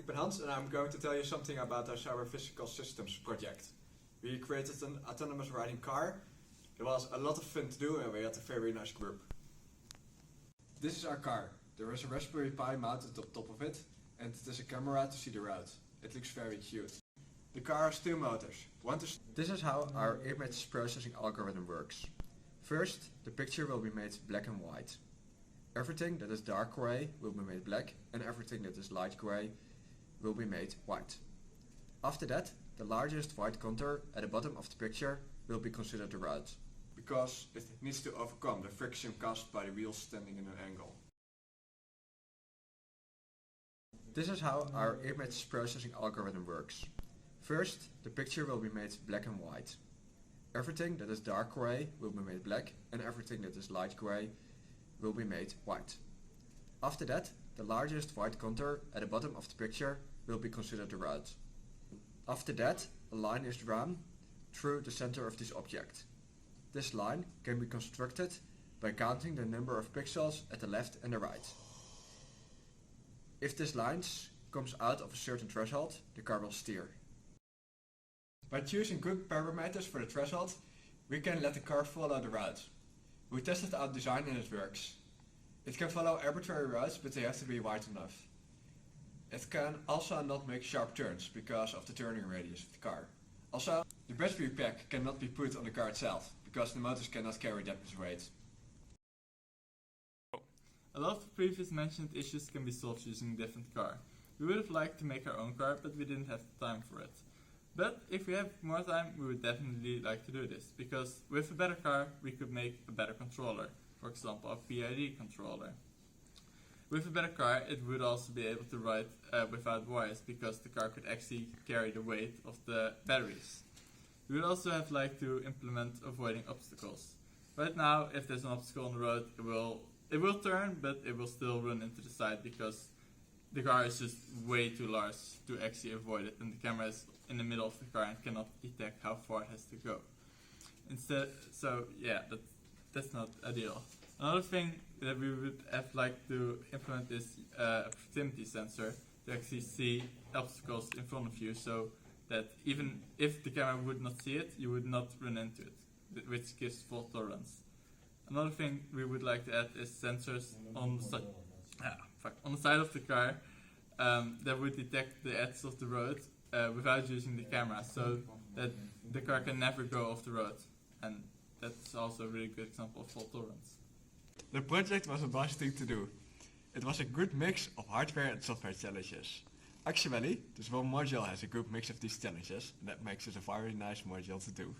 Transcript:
ben Hans and I'm going to tell you something about our Cyber Physical Systems project. We created an autonomous riding car. It was a lot of fun to do and we had a very nice group. This is our car. There is a Raspberry Pi mounted on top of it and it is a camera to see the route. It looks very cute. The car has two motors. This is how our image processing algorithm works. First, the picture will be made black and white. Everything that is dark gray will be made black and everything that is light gray will be made white. After that, the largest white contour at the bottom of the picture will be considered the route, because it needs to overcome the friction caused by the wheels standing in an angle. This is how our image processing algorithm works. First, the picture will be made black and white. Everything that is dark gray will be made black and everything that is light gray will be made white. After that, the largest white contour at the bottom of the picture will be considered the route. After that, a line is drawn through the center of this object. This line can be constructed by counting the number of pixels at the left and the right. If this line comes out of a certain threshold, the car will steer. By choosing good parameters for the threshold, we can let the car follow the route. We tested out design and it works. It can follow arbitrary routes, but they have to be wide enough. It can also not make sharp turns because of the turning radius of the car. Also, the battery pack cannot be put on the car itself because the motors cannot carry that much weight. A lot of the previous mentioned issues can be solved using a different car. We would have liked to make our own car, but we didn't have the time for it. But if we have more time, we would definitely like to do this, because with a better car, we could make a better controller. For example, a PID controller. With a better car, it would also be able to ride without wires, because the car could actually carry the weight of the batteries. We would also have liked to implement avoiding obstacles. Right now, if there's an obstacle on the road, it will turn, but it will still run into the side because the car is just way too large to actually avoid it, and the camera is in the middle of the car and cannot detect how far it has to go. That's not ideal. Another thing that we would have liked to implement is a proximity sensor to actually see obstacles in front of you, so that even if the camera would not see it, you would not run into it, which gives fault tolerance. Another thing we would like to add is sensors on the side of the car that would detect the edges of the road without using the camera, so that the car can never go off the road. And that's also a really good example of fault tolerance. The project was a nice thing to do. It was a good mix of hardware and software challenges. Actually, this one module has a good mix of these challenges, and that makes it a very nice module to do.